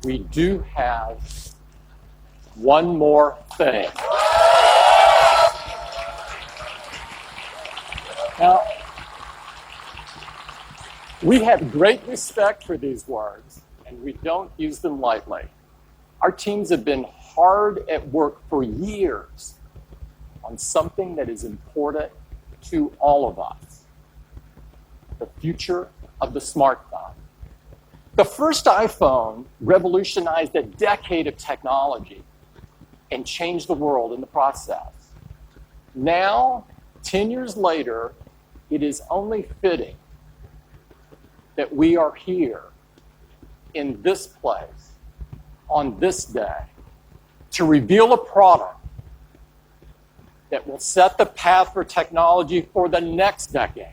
we do have one more thing. Now, we have great respect for these words, and we don't use them lightly. Our teams have been hard at work for years on something that is important to all of us: the future of the smartphone. The first iPhone revolutionized a decade of technology and changed the world in the process. Now, 10 years later, it is only fitting that we are here in this place on this day to reveal a product that will set the path for technology for the next decade.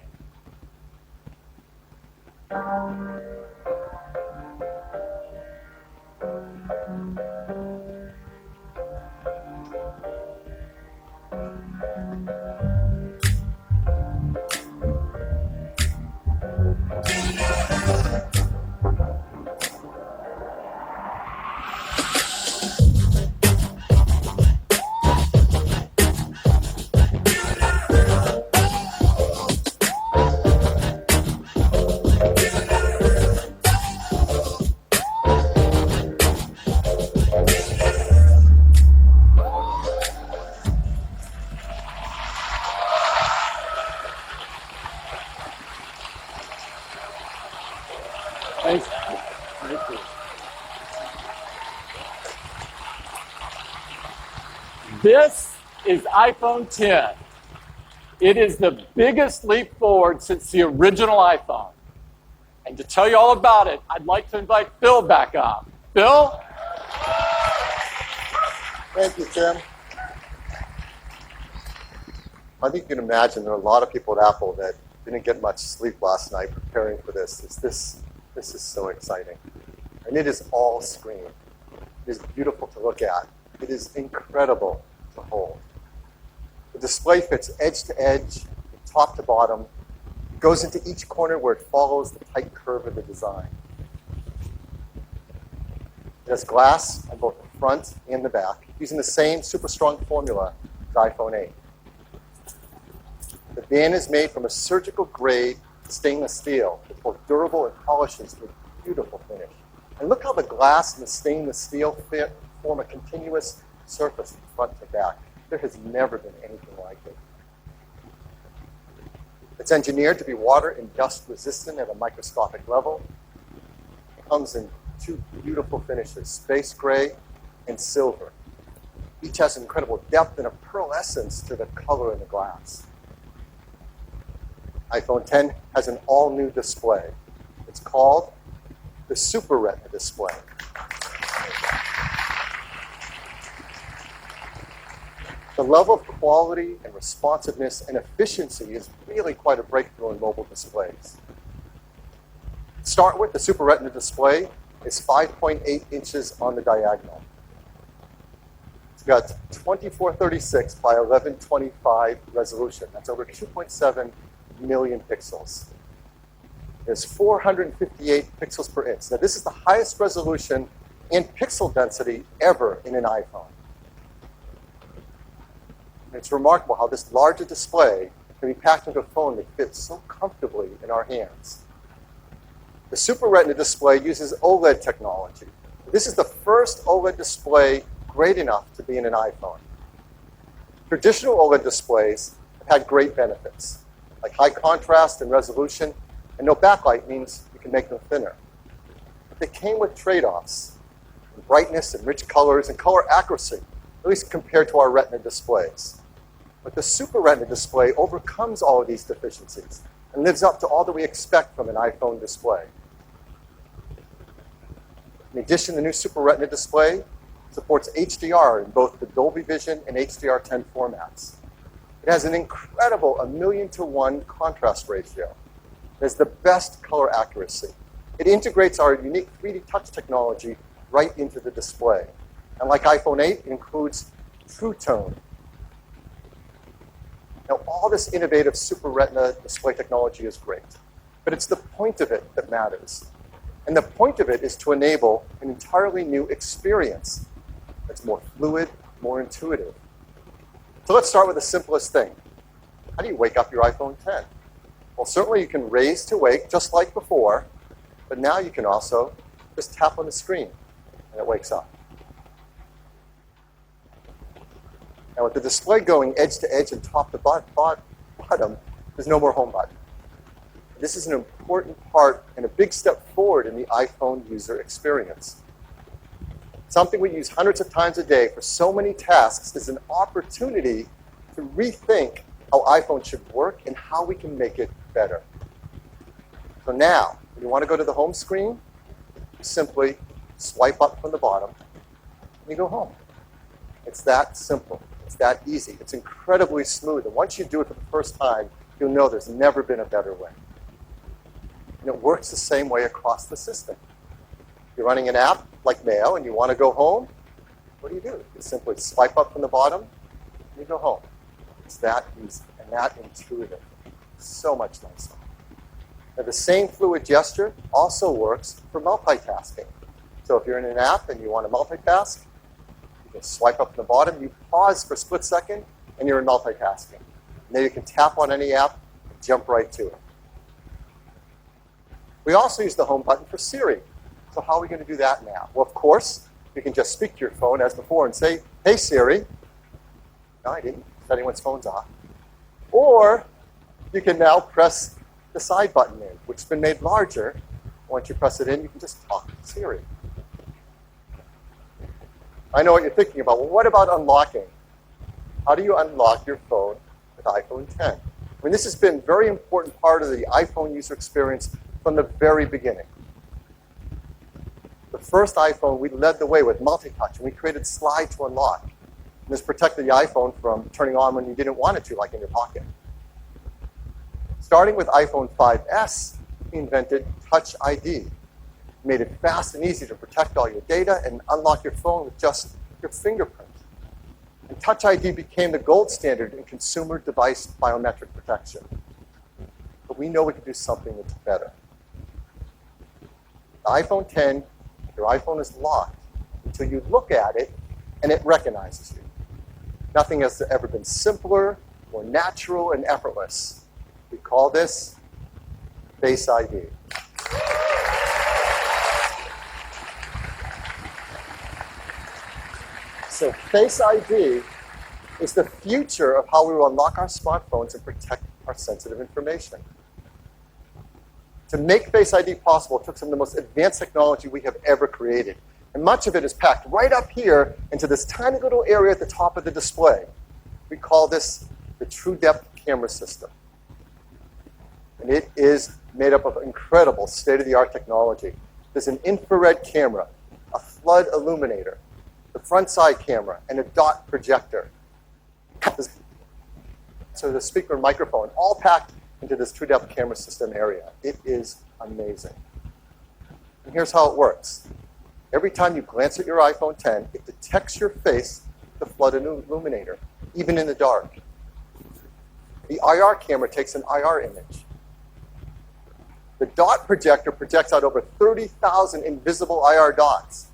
Thank you. This is iPhone 10. It is the biggest leap forward since the original iPhone. And to tell you all about it, I'd like to invite Phil back up. Phil? Thank you, Tim. I think you can imagine there are a lot of people at Apple that didn't get much sleep last night preparing for this. This is so exciting. And it is all screen. It is beautiful to look at. It is incredible to hold. The display fits edge to edge, top to bottom. It goes into each corner where it follows the tight curve of the design. It has glass on both the front and the back, using the same super strong formula as iPhone 8. The band is made from a surgical grade stainless steel. It's both durable and polishes to a beautiful finish. And look how the glass and the stainless steel form a continuous surface from front to back. There has never been anything like it. It's engineered to be water and dust resistant at a microscopic level. It comes in two beautiful finishes, space gray and silver. Each has incredible depth and a pearlescence to the color in the glass. iPhone 10 has an all-new display. It's called the Super Retina display. The level of quality and responsiveness and efficiency is really quite a breakthrough in mobile displays. To start with, the Super Retina display is 5.8 inches on the diagonal. It's got 2436 by 1125 resolution. That's over 2.7 million pixels. There's 458 pixels per inch. Now, this is the highest resolution and pixel density ever in an iPhone. And it's remarkable how this larger display can be packed into a phone that fits so comfortably in our hands. The Super Retina display uses OLED technology. This is the first OLED display great enough to be in an iPhone. Traditional OLED displays have had great benefits, like high contrast and resolution, and no backlight means you can make them thinner. But they came with trade-offs in brightness and rich colors and color accuracy, at least compared to our Retina displays. But the Super Retina display overcomes all of these deficiencies and lives up to all that we expect from an iPhone display. In addition, the new Super Retina display supports HDR in both the Dolby Vision and HDR10 formats. It has an incredible 1,000,000 to 1 contrast ratio. It has the best color accuracy. It integrates our unique 3D touch technology right into the display. And like iPhone 8, it includes True Tone. Now, all this innovative Super Retina display technology is great, but it's the point of it that matters. And the point of it is to enable an entirely new experience that's more fluid, more intuitive. So let's start with the simplest thing. How do you wake up your iPhone X? Well, certainly you can raise to wake just like before, but now you can also just tap on the screen and it wakes up. Now with the display going edge to edge and top to bottom, there's no more home button. This is an important part and a big step forward in the iPhone user experience. Something we use hundreds of times a day for so many tasks is an opportunity to rethink how iPhone should work and how we can make it better. So now, when you want to go to the home screen, you simply swipe up from the bottom and you go home. It's that simple. It's that easy. It's incredibly smooth. And once you do it for the first time, you'll know there's never been a better way. And it works the same way across the system. If you're running an app like Mail and you want to go home, what do? You simply swipe up from the bottom and you go home. It's that easy and that intuitive. So much nicer. Now, the same fluid gesture also works for multitasking. So if you're in an app and you want to multitask, you can swipe up from the bottom, you pause for a split second, and you're in multitasking. And then you can tap on any app and jump right to it. We also use the home button for Siri. So how are we going to do that now? Well, of course, you can just speak to your phone as before and say, "Hey, Siri." No, I didn't. Anyone's phone's off. Or you can now press the side button in, which has been made larger. Once you press it in, you can just talk to Siri. I know what you're thinking about. Well, what about unlocking? How do you unlock your phone with iPhone X? I mean, this has been a very important part of the iPhone user experience from the very beginning. The first iPhone, we led the way with multi-touch, and we created slide to unlock. And this protected the iPhone from turning on when you didn't want it to, like in your pocket. Starting with iPhone 5S, we invented Touch ID. Made it fast and easy to protect all your data and unlock your phone with just your fingerprint. And Touch ID became the gold standard in consumer device biometric protection. But we know we can do something that's better. The iPhone X, your iPhone is locked until you look at it and it recognizes you. Nothing has ever been simpler, more natural, and effortless. We call this Face ID. So Face ID is the future of how we will unlock our smartphones and protect our sensitive information. To make Face ID possible, it took some of the most advanced technology we have ever created. And much of it is packed right up here into this tiny little area at the top of the display. We call this the True Depth Camera System. And it is made up of incredible state-of-the-art technology. There's an infrared camera, a flood illuminator, the front side camera, and a dot projector. So the speaker and microphone, all packed into this True Depth Camera System area. It is amazing. And here's how it works. Every time you glance at your iPhone X, it detects your face, the flood illuminator, even in the dark. The IR camera takes an IR image. The dot projector projects out over 30,000 invisible IR dots.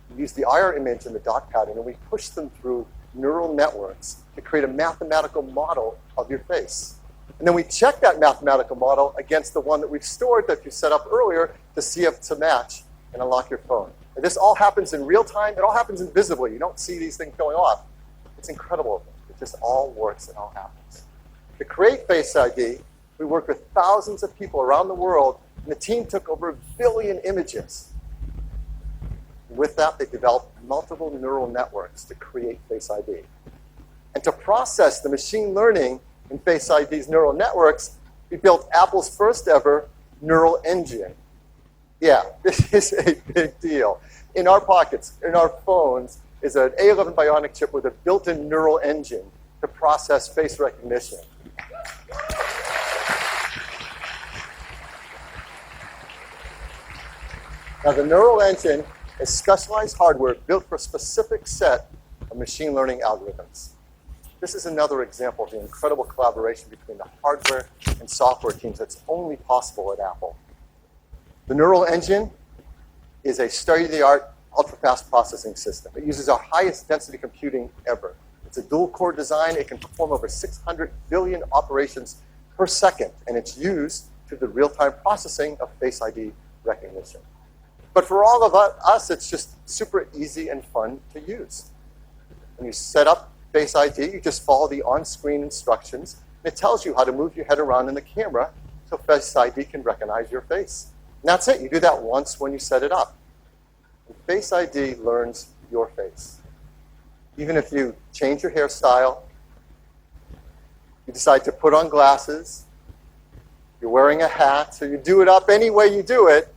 We use the IR image and the dot pattern, and we push them through neural networks to create a mathematical model of your face. And then we check that mathematical model against the one that we've stored that you set up earlier to see if it's a match and unlock your phone. And this all happens in real time. It all happens invisibly. You don't see these things going off. It's incredible. It just all works and all happens. To create Face ID, we worked with thousands of people around the world, and the team took over 1 billion images. With that, they developed multiple neural networks to create Face ID. And to process the machine learning in Face ID's neural networks, we built Apple's first ever neural engine. Yeah, this is a big deal. In our pockets, in our phones, is an A11 Bionic chip with a built-in neural engine to process face recognition. Now, the neural engine is specialized hardware built for a specific set of machine learning algorithms. This is another example of the incredible collaboration between the hardware and software teams that's only possible at Apple. The neural engine is a state-of-the-art ultra-fast processing system. It uses our highest density computing ever. It's a dual-core design. It can perform over 600 billion operations per second, and it's used to the real-time processing of Face ID recognition. But for all of us, it's just super easy and fun to use. When you set up Face ID, you just follow the on-screen instructions. And it tells you how to move your head around in the camera so Face ID can recognize your face. And that's it. You do that once when you set it up. And Face ID learns your face. Even if you change your hairstyle, you decide to put on glasses, you're wearing a hat, so you do it up any way you do it,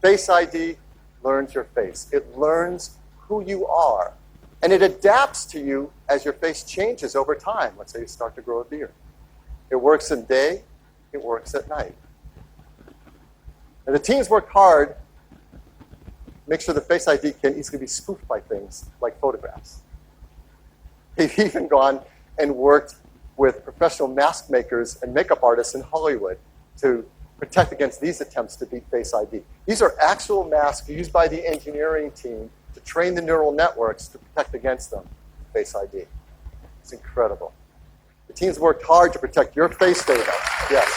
Face ID learns your face. It learns who you are. And it adapts to you as your face changes over time. Let's say you start to grow a beard. It works in day, it works at night. And the teams worked hard to make sure the Face ID can easily be spoofed by things like photographs. They've even gone and worked with professional mask makers and makeup artists in Hollywood to protect against these attempts to beat Face ID. These are actual masks used by the engineering team to train the neural networks to protect against them, Face ID. It's incredible. The teams worked hard to protect your face data. Yes.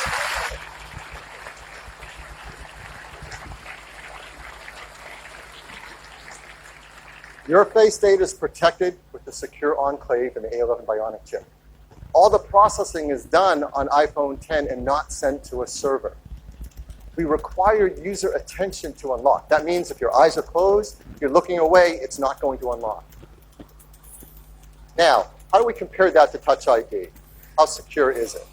Your face data is protected with the secure enclave and the A11 Bionic chip. All the processing is done on iPhone 10 and not sent to a server. We require user attention to unlock. That means if your eyes are closed, you're looking away, it's not going to unlock. Now, how do we compare that to Touch ID? How secure is it?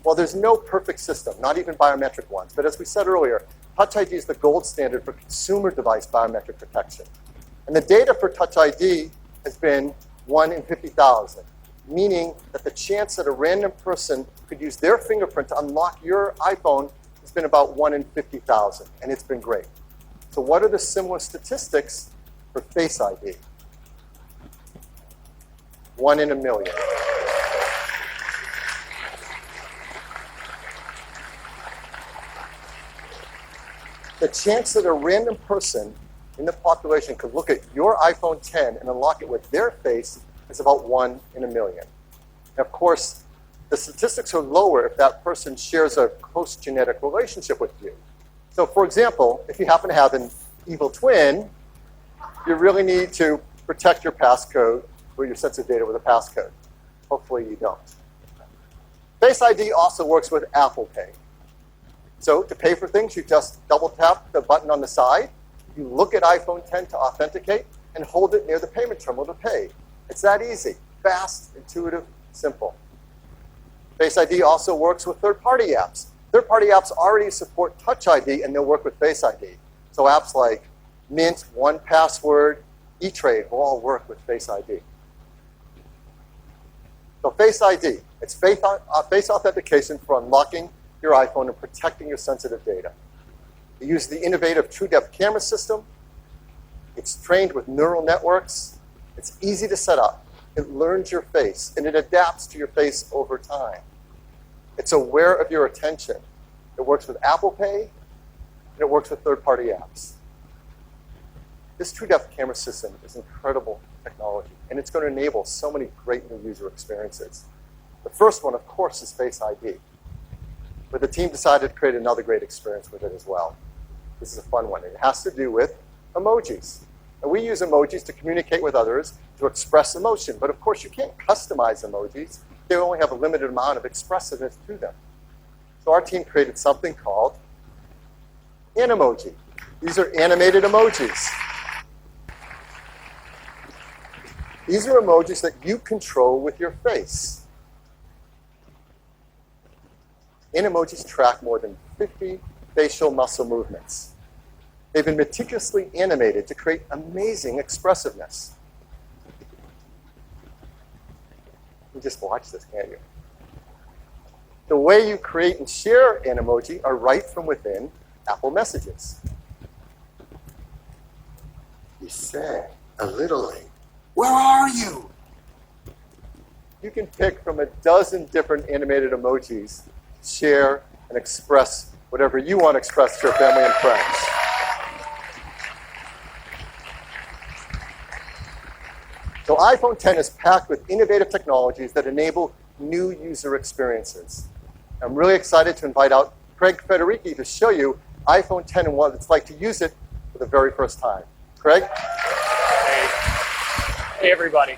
Well, there's no perfect system, not even biometric ones. But as we said earlier, Touch ID is the gold standard for consumer device biometric protection. And the data for Touch ID has been 1 in 50,000, meaning that the chance that a random person could use their fingerprint to unlock your iPhone has been about 1 in 50,000, and it's been great. So what are the similar statistics for Face ID? 1 in a million. The chance that a random person in the population could look at your iPhone 10 and unlock it with their face is about 1 in a million. And of course, the statistics are lower if that person shares a close genetic relationship with you. So for example, if you happen to have an evil twin, you really need to protect your passcode or your sensitive data with a passcode. Hopefully you don't. Face ID also works with Apple Pay. So to pay for things, you just double tap the button on the side, you look at iPhone 10 to authenticate, and hold it near the payment terminal to pay. It's that easy, fast, intuitive, simple. Face ID also works with third-party apps. Third-party apps already support Touch ID, and they'll work with Face ID. So apps like Mint, 1Password, eTrade will all work with Face ID. So Face ID, it's face authentication for unlocking your iPhone and protecting your sensitive data. You use the innovative TrueDepth camera system. It's trained with neural networks. It's easy to set up. It learns your face, and it adapts to your face over time. It's aware of your attention. It works with Apple Pay, and it works with third-party apps. This TrueDepth camera system is incredible technology, and it's going to enable so many great new user experiences. The first one, of course, is Face ID. But the team decided to create another great experience with it as well. This is a fun one. It has to do with emojis. And we use emojis to communicate with others, to express emotion. But of course, you can't customize emojis. They only have a limited amount of expressiveness to them. So our team created something called Animoji. These are animated emojis. These are emojis that you control with your face. Animojis track more than 50 facial muscle movements. They've been meticulously animated to create amazing expressiveness. You just watch this, can't you? The way you create and share an emoji are right from within Apple Messages. You said a little late. Where are you? you can pick from a dozen different animated emojis, share and express whatever you want to express to your family and friends. So iPhone 10 is packed with innovative technologies that enable new user experiences. I'm really excited to invite out Craig Federici to show you iPhone 10 and what it's like to use it for the very first time. Craig? Hey everybody.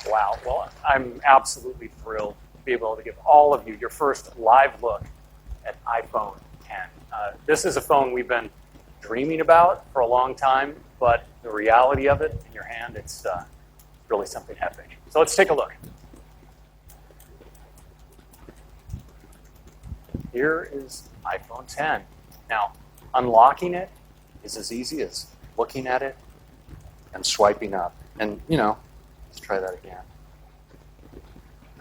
Wow, well, I'm absolutely thrilled to be able to give all of you your first live look at iPhone 10. This is a phone we've been dreaming about for a long time, but the reality of it in your hand, it's really something epic. So let's take a look. Here is iPhone 10. Now, unlocking it is as easy as looking at it and swiping up. And, you know, let's try that again.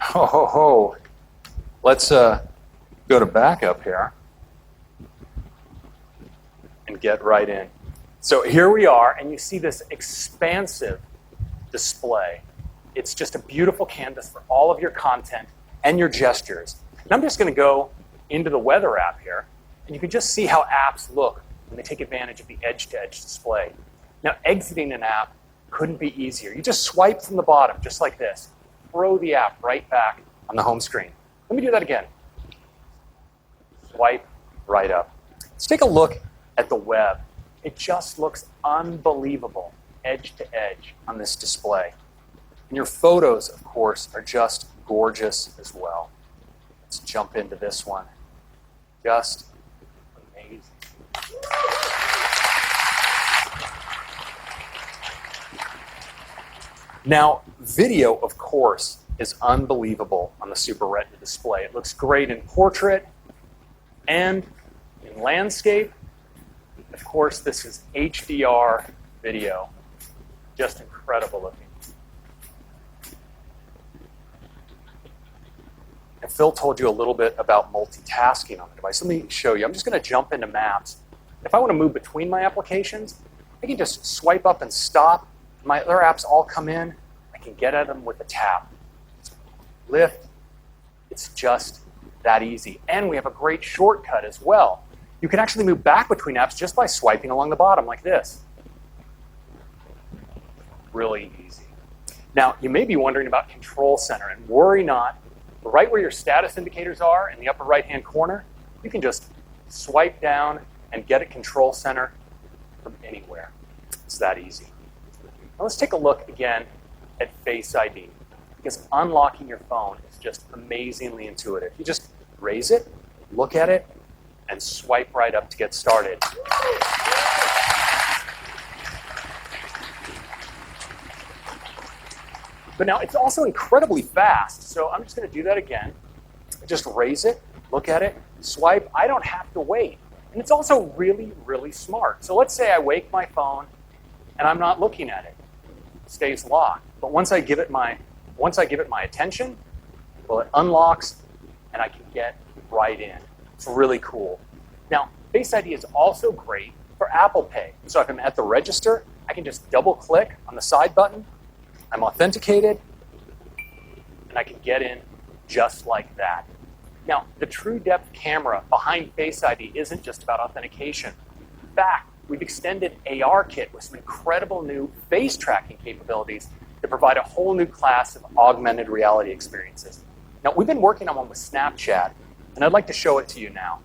Ho, ho, ho. Let's go to backup here and get right in. So here we are, and you see this expansive display. It's just a beautiful canvas for all of your content and your gestures. And I'm just going to go into the weather app here, and you can just see how apps look when they take advantage of the edge-to-edge display. Now, exiting an app couldn't be easier. You just swipe from the bottom, just like this. Throw the app right back on the home screen. Let me do that again. Swipe right up. Let's take a look at the web. It just looks unbelievable, edge to edge on this display. And your photos, of course, are just gorgeous as well. Let's jump into this one. Just amazing. Now, video, of course, is unbelievable on the Super Retina display. It looks great in portrait and in landscape. Of course, this is HDR video. Just incredible looking. And Phil told you a little bit about multitasking on the device. Let me show you. I'm just going to jump into Maps. If I want to move between my applications, I can just swipe up and stop. My other apps all come in. I can get at them with a tap. Lift. It's just that easy. And we have a great shortcut as well. You can actually move back between apps just by swiping along the bottom like this. Really easy. Now, you may be wondering about Control Center, and worry not. Right where your status indicators are in the upper right-hand corner, you can just swipe down and get a Control Center from anywhere. It's that easy. Now let's take a look again at Face ID, because unlocking your phone is just amazingly intuitive. You just raise it, look at it, and swipe right up to get started. But now it's also incredibly fast, so I'm just going to do that again. Just raise it, look at it, swipe. I don't have to wait. And it's also really, really smart. So let's say I wake my phone and I'm not looking at it. It stays locked. But once I give it my attention, well, it unlocks and I can get right in. It's really cool. Now, Face ID is also great for Apple Pay. So if I'm at the register, I can just double click on the side button. I'm authenticated, and I can get in just like that. Now, the true depth camera behind Face ID isn't just about authentication. In fact, we've extended ARKit with some incredible new face tracking capabilities that provide a whole new class of augmented reality experiences. Now, we've been working on one with Snapchat, and I'd like to show it to you now.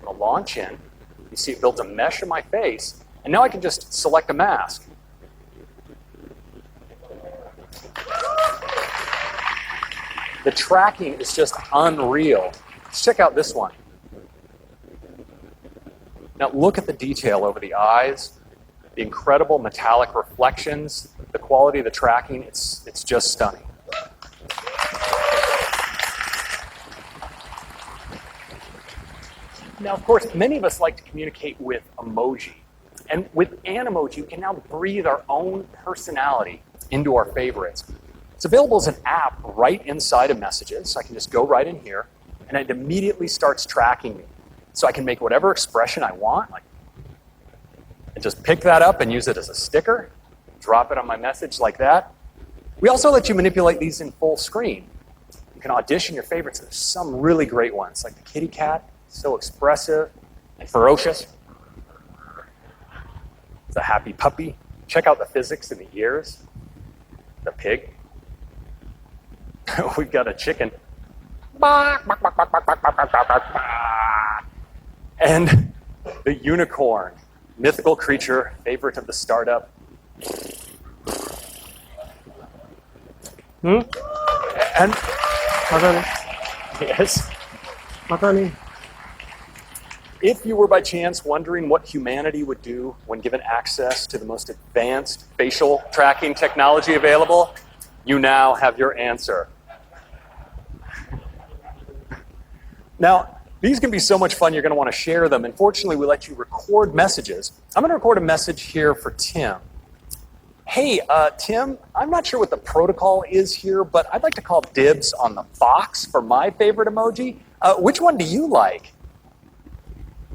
I'm going to launch in. You see it builds a mesh of my face, and now I can just select a mask. The tracking is just unreal. Let's check out this one. Now look at the detail over the eyes, the incredible metallic reflections, the quality of the tracking, it's just stunning. Now, of course, many of us like to communicate with emoji. And with Animoji, you can now breathe our own personality into our favorites. It's available as an app right inside of Messages. I can just go right in here, and it immediately starts tracking me. So I can make whatever expression I want, and just pick that up and use it as a sticker. drop it on my message like that. We also let you manipulate these in full screen. You can audition your favorites. There's some really great ones, like the kitty cat, so expressive and ferocious. The happy puppy. Check out the physics in the ears. The pig. We've got a chicken. And the unicorn, mythical creature, favorite of the startup. And yes. If you were by chance wondering what humanity would do when given access to the most advanced facial tracking technology available, you now have your answer. Now, these can be so much fun, you're going to want to share them. And fortunately, we let you record messages. I'm going to record a message here for Tim. Hey, Tim, I'm not sure what the protocol is here, but I'd like to call dibs on the fox for my favorite emoji. Which one do you like?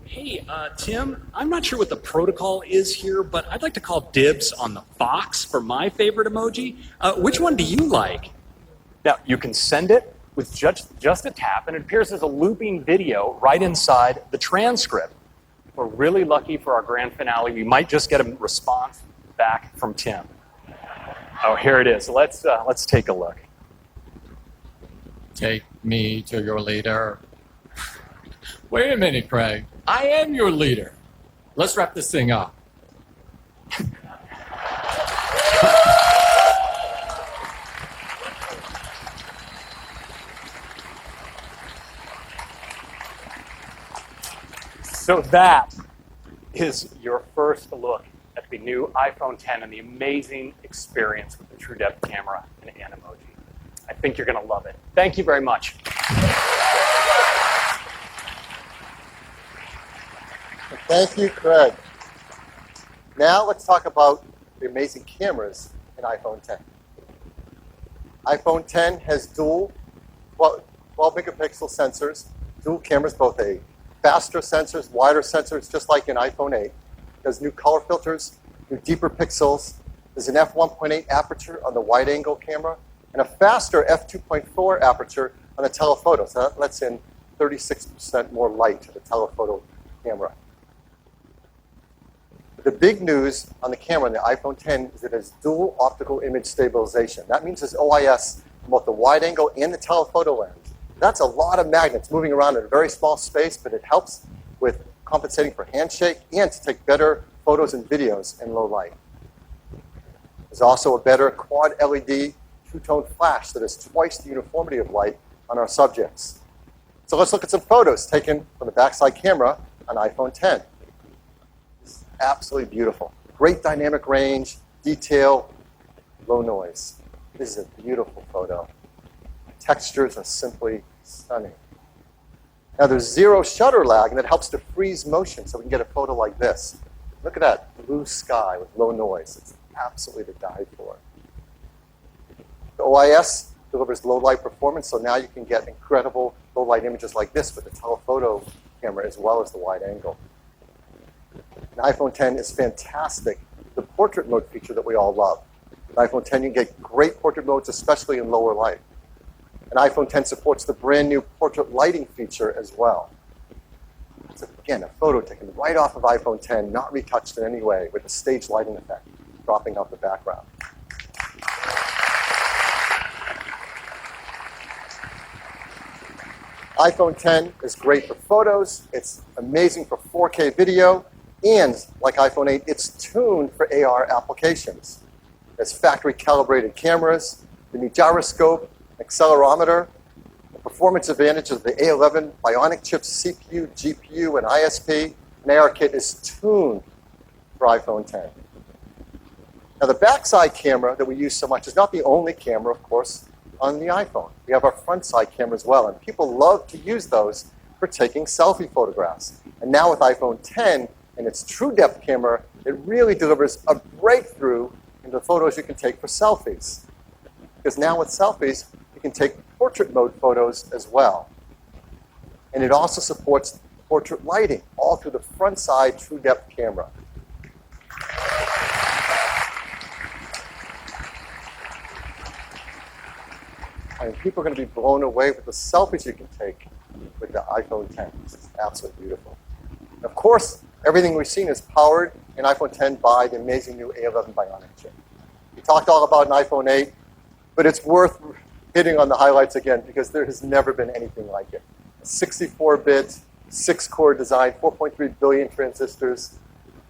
Hey, Tim, I'm not sure what the protocol is here, but I'd like to call dibs on the fox for my favorite emoji. Which one do you like? Now, you can send it with just a tap, and it appears as a looping video right inside the transcript. We're really lucky for our grand finale. We might just get a response back from Tim. Oh, here it is. Let's take a look. Take me to your leader. Wait a minute, Craig. I am your leader. Let's wrap this thing up. So that is your first look at the new iPhone 10 and the amazing experience with the True Depth camera and Animoji. I think you're going to love it. Thank you very much. Thank you, Craig. Now let's talk about the amazing cameras in iPhone 10. iPhone 10 has dual 12 megapixel sensors, dual cameras, both a faster sensors, wider sensors, just like in iPhone 8. There's new color filters, new deeper pixels. There's an f1.8 aperture on the wide-angle camera, and a faster f2.4 aperture on the telephoto. So that lets in 36% more light to the telephoto camera. The big news on the camera in the iPhone 10 is that it has dual optical image stabilization. That means there's OIS in both the wide-angle and the telephoto lens. That's a lot of magnets moving around in a very small space, but it helps with compensating for handshake and to take better photos and videos in low light. There's also a better quad LED two-tone flash that has twice the uniformity of light on our subjects. So let's look at some photos taken from the backside camera on iPhone 10. It's absolutely beautiful. Great dynamic range, detail, low noise. This is a beautiful photo. Textures are simply stunning. Now there's zero shutter lag, and that helps to freeze motion so we can get a photo like this. Look at that blue sky with low noise. It's absolutely to die for. The OIS delivers low light performance, so now you can get incredible low light images like this with the telephoto camera as well as the wide angle. And iPhone 10 is fantastic. The portrait mode feature that we all love. In iPhone 10, you can get great portrait modes, especially in lower light. And iPhone 10 supports the brand new portrait lighting feature as well. It's, again, a photo taken right off of iPhone 10, not retouched in any way, with a stage lighting effect dropping out the background. iPhone 10 is great for photos. It's amazing for 4K video. And like iPhone 8, it's tuned for AR applications. There's factory calibrated cameras, the new gyroscope, accelerometer, the performance advantage of the A11 Bionic chips, CPU, GPU, and ISP. And ARKit is tuned for iPhone 10. Now the backside camera that we use so much is not the only camera, of course, on the iPhone. We have our front side camera as well, and people love to use those for taking selfie photographs. And now with iPhone 10 and its True Depth camera, it really delivers a breakthrough in the photos you can take for selfies. Because now with selfies, you can take portrait mode photos as well. And it also supports portrait lighting, all through the front side True Depth camera. I mean, people are going to be blown away with the selfies you can take with the iPhone 10. This is absolutely beautiful. And of course, everything we've seen is powered in iPhone 10 by the amazing new A11 Bionic chip. We talked all about an iPhone 8, but it's worth hitting on the highlights again because there has never been anything like it. A 64-bit, 6-core design, 4.3 billion transistors,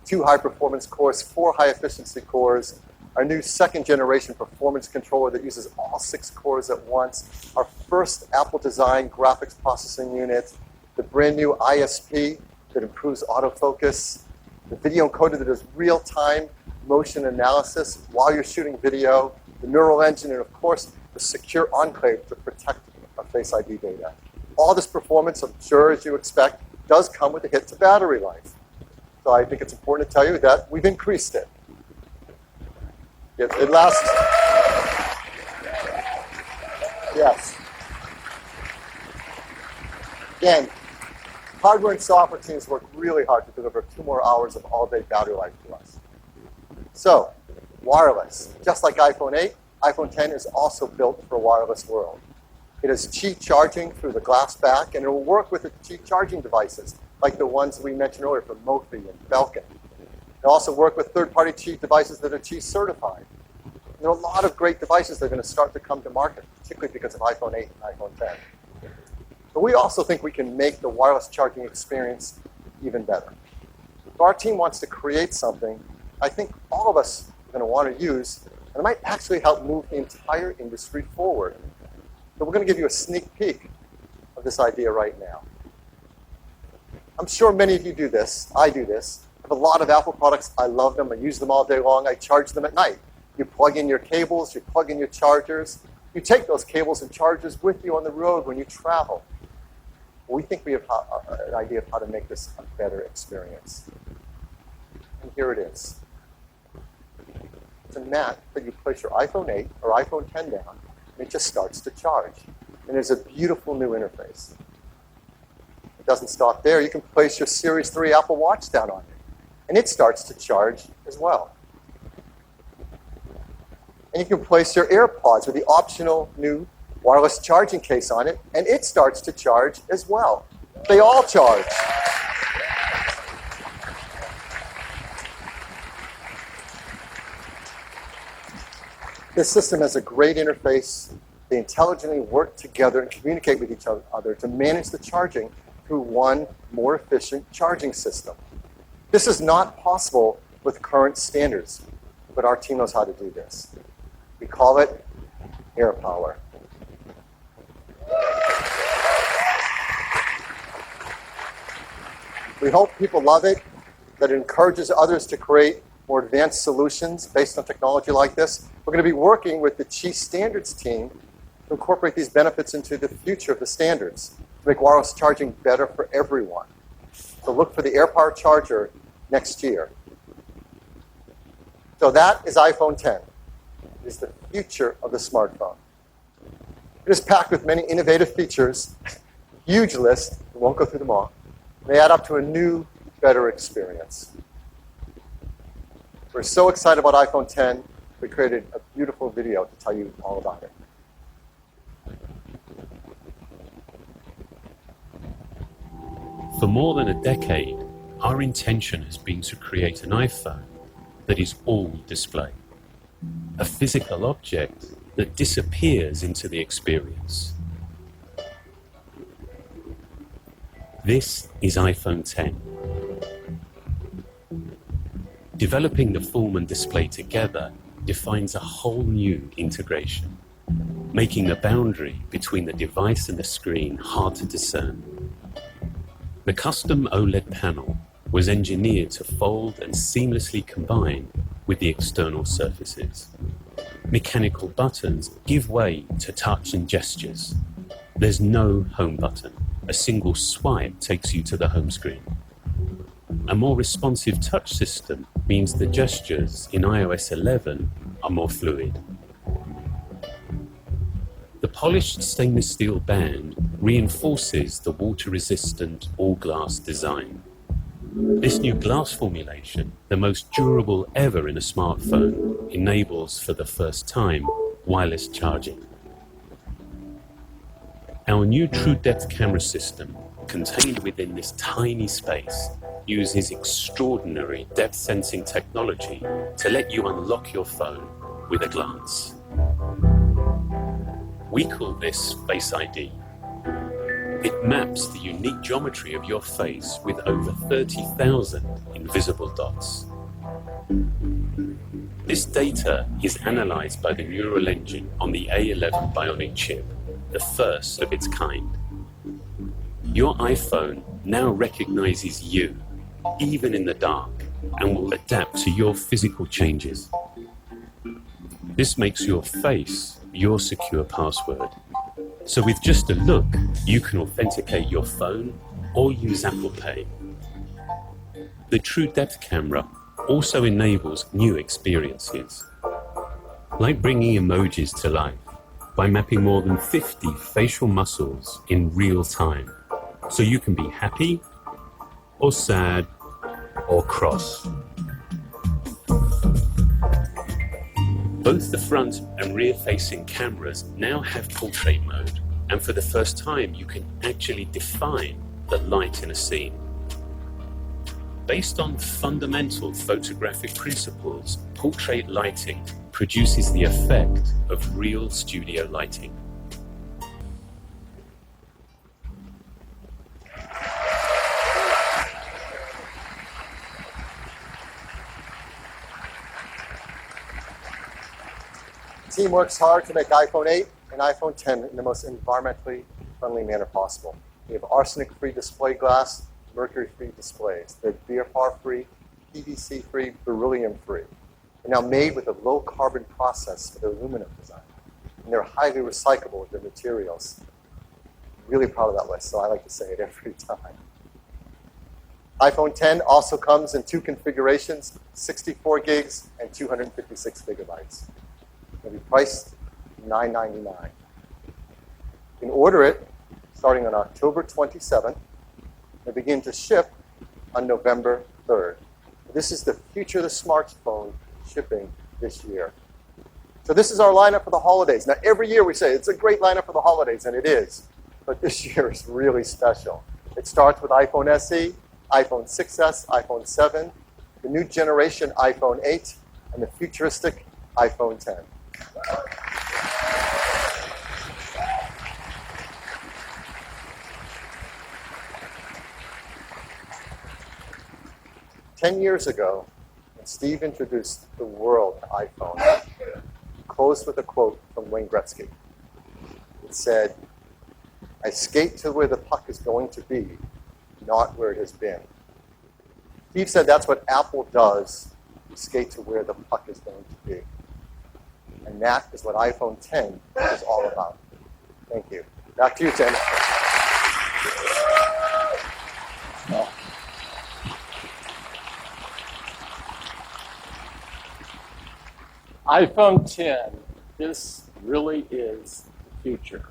2 high-performance cores, 4 high-efficiency cores, our new second-generation performance controller that uses all 6 cores at once, our first Apple-designed graphics processing unit, the brand new ISP that improves autofocus, the video encoder that does real-time motion analysis while you're shooting video, the neural engine, and of course, the secure enclave to protect our Face ID data. All this performance, I'm sure, as you expect, does come with a hit to battery life. So I think it's important to tell you that we've increased it. It lasts. Yes. Again, hardware and software teams work really hard to deliver 2 more hours of all-day battery life to us. So, wireless. Just like iPhone 8, iPhone 10 is also built for a wireless world. It has Qi charging through the glass back, and it will work with the Qi charging devices, like the ones we mentioned earlier from Mophie and Falcon. It'll also work with third-party Qi devices that are Qi certified. And there are a lot of great devices that are going to start to come to market, particularly because of iPhone 8 and iPhone 10. But we also think we can make the wireless charging experience even better. If our team wants to create something I think all of us are going to want to use, and it might actually help move the entire industry forward. So we're going to give you a sneak peek of this idea right now. I'm sure many of you do this. I do this. I have a lot of Apple products. I love them. I use them all day long. I charge them at night. You plug in your cables. You plug in your chargers. You take those cables and chargers with you on the road when you travel. We think we have an idea of how to make this a better experience. And here it is. It's a mat that you place your iPhone 8 or iPhone 10 down, and it just starts to charge. And there's a beautiful new interface. It doesn't stop there. You can place your Series 3 Apple Watch down on it, and it starts to charge as well. And you can place your AirPods with the optional new wireless charging case on it, and it starts to charge as well. They all charge. This system has a great interface. They intelligently work together and communicate with each other to manage the charging through one more efficient charging system. This is not possible with current standards, but our team knows how to do this. We call it AirPower. We hope people love it, that it encourages others to create more advanced solutions based on technology like this. We're going to be working with the Qi Standards team to incorporate these benefits into the future of the standards to make wireless charging better for everyone. So look for the AirPower charger next year. So that is iPhone 10. It is the future of the smartphone. It is packed with many innovative features, huge list, we won't go through them all. They add up to a new, better experience. We're so excited about iPhone 10, we created a beautiful video to tell you all about it. For more than a decade, our intention has been to create an iPhone that is all display, a physical object that disappears into the experience. This is iPhone 10. Developing the form and display together defines a whole new integration, making the boundary between the device and the screen hard to discern. The custom OLED panel was engineered to fold and seamlessly combine with the external surfaces. Mechanical buttons give way to touch and gestures. There's no home button. A single swipe takes you to the home screen. A more responsive touch system means the gestures in iOS 11 are more fluid. The polished stainless steel band reinforces the water-resistant all-glass design. This new glass formulation, the most durable ever in a smartphone, enables for the first time wireless charging. Our new True Depth camera system, contained within this tiny space, uses extraordinary depth sensing technology to let you unlock your phone with a glance. We call this Face ID. It maps the unique geometry of your face with over 30,000 invisible dots. This data is analyzed by the neural engine on the A11 Bionic chip, the first of its kind. Your iPhone now recognizes you, even in the dark, and will adapt to your physical changes. This makes your face your secure password. So with just a look, you can authenticate your phone or use Apple Pay. The True Depth camera also enables new experiences, like bringing emojis to life by mapping more than 50 facial muscles in real time, so you can be happy or sad or cross. Both the front and rear-facing cameras now have portrait mode, and for the first time you can actually define the light in a scene. Based on fundamental photographic principles, portrait lighting produces the effect of real studio lighting. The team works hard to make iPhone 8 and iPhone 10 in the most environmentally friendly manner possible. We have arsenic-free display glass, mercury-free displays. They're BFR-free, PVC-free, beryllium-free. They're now made with a low-carbon process for their aluminum design. And they're highly recyclable with their materials. I'm really proud of that list, so I like to say it every time. iPhone 10 also comes in two configurations, 64 gigs and 256 gigabytes. It'll be priced $999. You can order it starting on October 27th and begin to ship on November 3rd. This is the future of the smartphone shipping this year. So this is our lineup for the holidays. Now, every year we say it's a great lineup for the holidays, and it is. But this year is really special. It starts with iPhone SE, iPhone 6S, iPhone 7, the new generation iPhone 8, and the futuristic iPhone 10. Ten years ago, when Steve introduced the world to iPhone, he closed with a quote from Wayne Gretzky. It said, "I skate to where the puck is going to be, not where it has been." Steve said that's what Apple does. We skate to where the puck is going to be. And that is what iPhone 10 is all about. Thank you. Back to you, Tim. iPhone 10, this really is the future.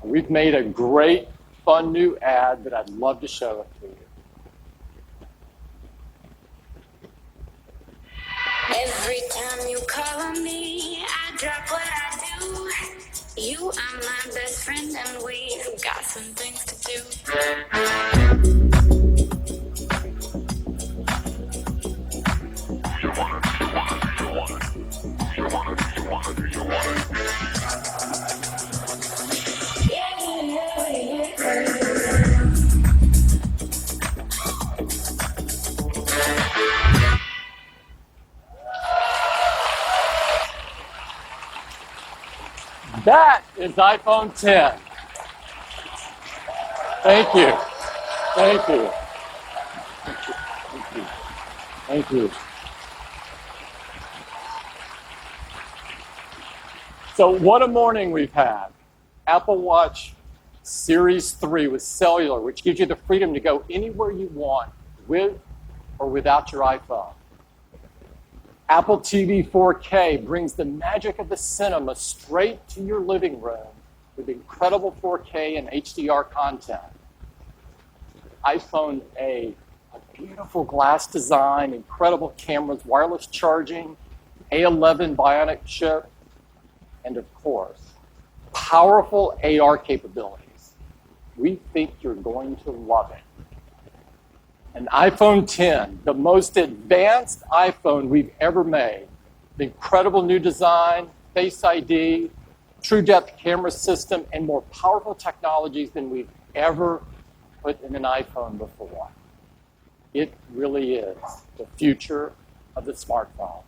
We've made a great, fun new ad that I'd love to show it to you. Every time you call on me, I drop what I do. You are my best friend and we've got some things to do. That is iPhone 10. Thank you. Thank you. Thank you. Thank you. So what a morning we've had. Apple Watch Series 3 with cellular, which gives you the freedom to go anywhere you want with or without your iPhone. Apple TV 4K brings the magic of the cinema straight to your living room with incredible 4K and HDR content. iPhone 8, a beautiful glass design, incredible cameras, wireless charging, A11 Bionic chip, and of course, powerful AR capabilities. We think you're going to love it. An iPhone 10, the most advanced iPhone we've ever made. The incredible new design, Face ID, true depth camera system, and more powerful technologies than we've ever put in an iPhone before. It really is the future of the smartphone.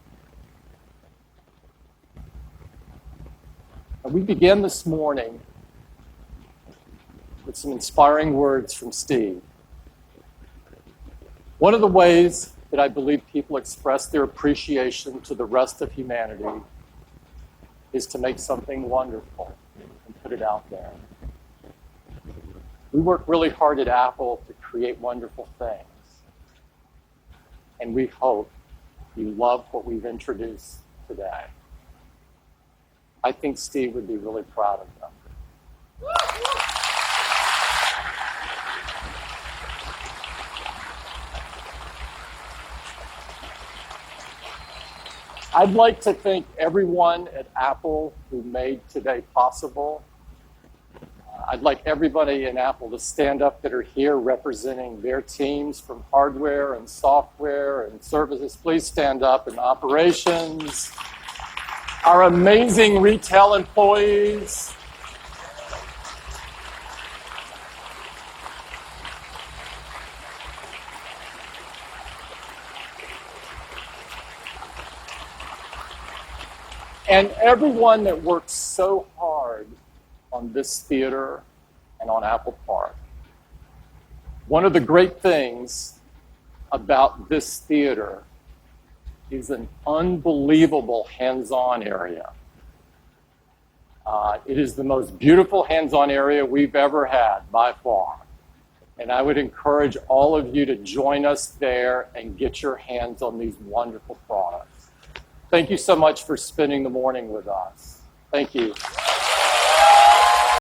And we began this morning with some inspiring words from Steve. One of the ways that I believe people express their appreciation to the rest of humanity is to make something wonderful and put it out there. We work really hard at Apple to create wonderful things. And we hope you love what we've introduced today. I think Steve would be really proud of them. I'd like to thank everyone at Apple who made today possible. I'd like everybody in Apple to stand up that are here representing their teams from hardware and software and services. Please stand up. And operations, our amazing retail employees, and everyone that works so hard on this theater and on Apple Park. One of the great things about this theater is an unbelievable hands-on area. It is the most beautiful hands-on area we've ever had by far. And I would encourage all of you to join us there and get your hands on these wonderful products. Thank you so much for spending the morning with us. Thank you.